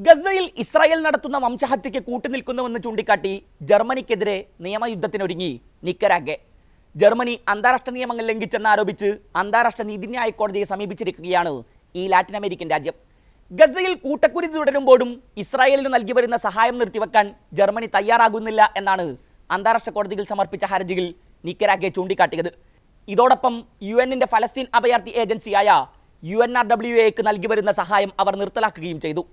ഗസയിൽ ഇസ്രായേൽ നടത്തുന്ന വംശഹത്യയ്ക്ക് കൂട്ടുനിൽക്കുന്നുവെന്ന് ചൂണ്ടിക്കാട്ടി ജർമ്മനിക്കെതിരെ നിയമയുദ്ധത്തിനൊരുങ്ങി നിക്കരാഗെ. ജർമ്മനി അന്താരാഷ്ട്ര നിയമങ്ങൾ ലംഘിച്ചെന്നാരോപിച്ച് അന്താരാഷ്ട്ര നീതിന്യായ കോടതിയെ സമീപിച്ചിരിക്കുകയാണ് ഈ ലാറ്റിൻ അമേരിക്കൻ രാജ്യം. ഗസയിൽ കൂട്ടക്കുരുതി തുടരുമ്പോഴും ഇസ്രായേലിന് നൽകി വരുന്ന സഹായം നിർത്തിവെക്കാൻ ജർമ്മനി തയ്യാറാകുന്നില്ല എന്നാണ് അന്താരാഷ്ട്ര കോടതിയിൽ സമർപ്പിച്ച ഹർജിയിൽ നിക്കരാഗെ ചൂണ്ടിക്കാട്ടിയത്. ഇതോടൊപ്പം യുഎന്നിന്റെ ഫലസ്തീൻ അഭയാർത്ഥി ഏജൻസിയായ UNRWAക്ക് നൽകി വരുന്ന സഹായം അവർ നിർത്തലാക്കുകയും ചെയ്തു.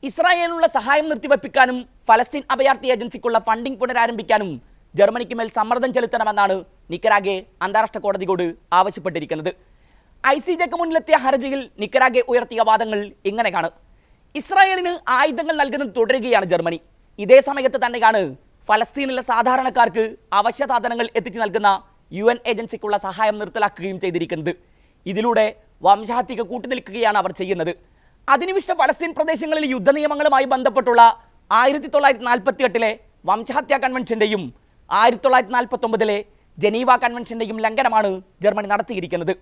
ഇസ്രായേലിനുള്ള സഹായം നിർത്തിവെപ്പിക്കാനും ഫലസ്തീൻ അഭയാർത്ഥി ഏജൻസിക്കുള്ള ഫണ്ടിംഗ് പുനരാരംഭിക്കാനും ജർമ്മനിക്ക് മേൽ സമ്മർദ്ദം ചെലുത്തണമെന്നാണ് നിക്കരാഗെ അന്താരാഷ്ട്ര കോടതിയോട് ആവശ്യപ്പെട്ടിരിക്കുന്നത്. ICJക്ക് മുന്നിലെത്തിയ ഹർജിയിൽ നിക്കരാഗെ ഉയർത്തിയ വാദങ്ങൾ ഇങ്ങനെയാണ്. ഇസ്രായേലിന് ആയുധങ്ങൾ നൽകുന്നത് തുടരുകയാണ് ജർമ്മനി. ഇതേ സമയത്ത് തന്നെയാണ് ഫലസ്തീനിലെ സാധാരണക്കാർക്ക് അവശ്യ സാധനങ്ങൾ എത്തിച്ചു നൽകുന്ന UN ഏജൻസിക്കുള്ള സഹായം നിർത്തലാക്കുകയും ചെയ്തിരിക്കുന്നത്. ഇതിലൂടെ വംശഹത്യക്ക് കൂട്ടുനിൽക്കുകയാണ് അവർ ചെയ്യുന്നത്. അധിനിവേശ ഫലസ്തീൻ പ്രദേശങ്ങളിലെ യുദ്ധനിയമങ്ങളുമായി ബന്ധപ്പെട്ടുള്ള 1948 വംശഹത്യാ കൺവെൻഷന്റെയും 1949 ജനീവ കൺവെൻഷന്റെയും ലംഘനമാണ് ജർമ്മനി നടത്തിയിരിക്കുന്നത്.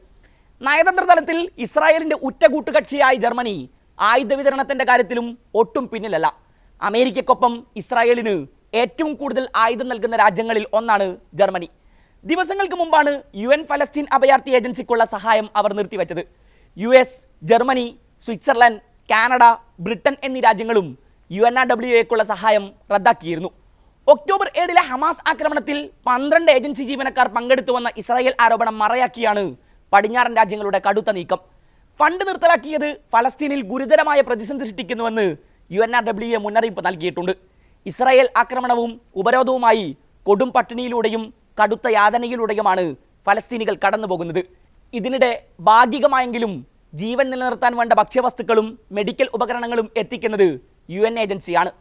നയതന്ത്ര തലത്തിൽ ഇസ്രായേലിന്റെ ഉറ്റ കൂട്ടുകക്ഷിയായ ജർമ്മനി ആയുധ വിതരണത്തിന്റെ കാര്യത്തിലും ഒട്ടും പിന്നിലല്ല. അമേരിക്കയ്ക്കൊപ്പം ഇസ്രായേലിന് ഏറ്റവും കൂടുതൽ ആയുധം നൽകുന്ന രാജ്യങ്ങളിൽ ഒന്നാണ് ജർമ്മനി. ദിവസങ്ങൾക്ക് മുമ്പാണ് UN ഫലസ്തീൻ അഭയാർത്ഥി ഏജൻസിക്കുള്ള സഹായം അവർ നിർത്തിവെച്ചത്. US, Germany, Switzerland, Canada, Britain എന്നീ രാജ്യങ്ങളും UNRWAക്കുള്ള സഹായം റദ്ദാക്കിയിരുന്നു. ഒക്ടോബർ 7 ഹമാസ് ആക്രമണത്തിൽ 12 ഏജൻസി ജീവനക്കാർ പങ്കെടുത്തുവെന്ന ഇസ്രായേൽ ആരോപണം മറയാക്കിയാണ് പടിഞ്ഞാറൻ രാജ്യങ്ങളുടെ കടുത്ത നീക്കം. ഫണ്ട് നിർത്തലാക്കിയത് ഫലസ്തീനിൽ ഗുരുതരമായ പ്രതിസന്ധി സൃഷ്ടിക്കുന്നുവെന്ന് UNRWA മുന്നറിയിപ്പ് നൽകിയിട്ടുണ്ട്. ഇസ്രായേൽ ആക്രമണവും ഉപരോധവുമായി കൊടും പട്ടിണിയിലൂടെയും കടുത്ത യാതനയിലൂടെയുമാണ് ഫലസ്തീനികൾ കടന്നുപോകുന്നത്. ഇതിനിടെ ഭാഗികമായെങ്കിലും ജീവൻ നിലനിർത്താൻ വേണ്ട ഭക്ഷ്യവസ്തുക്കളും മെഡിക്കൽ ഉപകരണങ്ങളും എത്തിക്കുന്നത് UN ഏജൻസിയാണ്.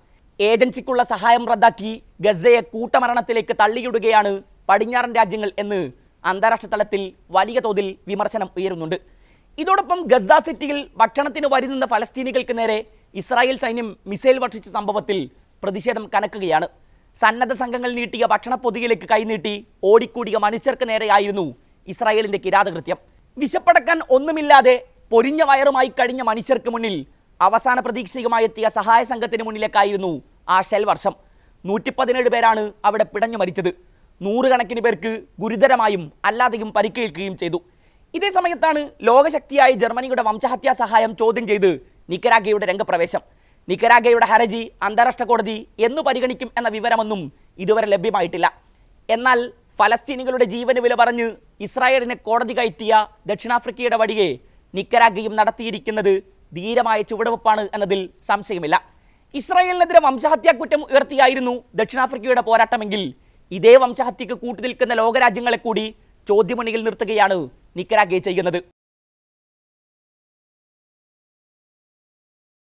ഏജൻസിക്കുള്ള സഹായം റദ്ദാക്കി ഗസയെ കൂട്ടമരണത്തിലേക്ക് തള്ളിയിടുകയാണ് പടിഞ്ഞാറൻ രാജ്യങ്ങൾ എന്ന് അന്താരാഷ്ട്ര തലത്തിൽ വലിയ തോതിൽ വിമർശനം ഉയരുന്നുണ്ട്. ഇതോടൊപ്പം ഗസ സിറ്റിയിൽ ഭക്ഷണത്തിന് വരുന്ന ഫലസ്തീനികൾക്ക് നേരെ ഇസ്രായേൽ സൈന്യം മിസൈൽ വർഷിച്ച സംഭവത്തിൽ പ്രതിഷേധം കനക്കുകയാണ്. സന്നദ്ധ സംഘങ്ങൾ നീട്ടിയ ഭക്ഷണപ്പൊതിയിലേക്ക് കൈനീട്ടി ഓടിക്കൂടിയ മനുഷ്യർക്ക് നേരെയായിരുന്നു ഇസ്രായേലിന്റെ കിരാതകൃത്യം. വിശപ്പടക്കാൻ ഒന്നുമില്ലാതെ പൊരിഞ്ഞ വയറുമായി കഴിഞ്ഞ മനുഷ്യർക്ക് മുന്നിൽ അവസാന പ്രതീക്ഷയുമായി എത്തിയ സഹായ സംഘത്തിന് മുന്നിലേക്കായിരുന്നു ആ ഷെൽ വർഷം. 117 പേരാണ് അവിടെ പിടഞ്ഞു മരിച്ചത്. 100 കണക്കിന് പേർക്ക് ഗുരുതരമായും അല്ലാതെയും പരിക്കേൽക്കുകയും ചെയ്തു. ഇതേ സമയത്താണ് ലോകശക്തിയായ ജർമ്മനിയുടെ വംശഹത്യാ സഹായം ചോദ്യം ചെയ്ത് നിക്കരാഗയുടെ രംഗപ്രവേശം. നിക്കരാഗയുടെ ഹർജി അന്താരാഷ്ട്ര കോടതി എന്നു പരിഗണിക്കും എന്ന വിവരമൊന്നും ഇതുവരെ ലഭ്യമായിട്ടില്ല. എന്നാൽ ഫലസ്തീനികളുടെ ജീവന് വില പറഞ്ഞ് ഇസ്രായേലിനെ കോടതി കയറ്റിയ ദക്ഷിണാഫ്രിക്കയുടെ വഴിയെ നിക്കരാഗയും നടത്തിയിരിക്കുന്നത് ധീരമായ ചുവടുവെപ്പാണ് എന്നതിൽ സംശയമില്ല. ഇസ്രായേലിനെതിരെ വംശഹത്യാ കുറ്റം ഉയർത്തിയായിരുന്നു ദക്ഷിണാഫ്രിക്കയുടെ പോരാട്ടമെങ്കിൽ ഇതേ വംശഹത്യക്ക് കൂട്ടുനിൽക്കുന്ന ലോകരാജ്യങ്ങളെ കൂടി ചോദ്യമുനയിൽ നിർത്തുകയാണ് നിക്കരാഗെ ചെയ്യുന്നത്.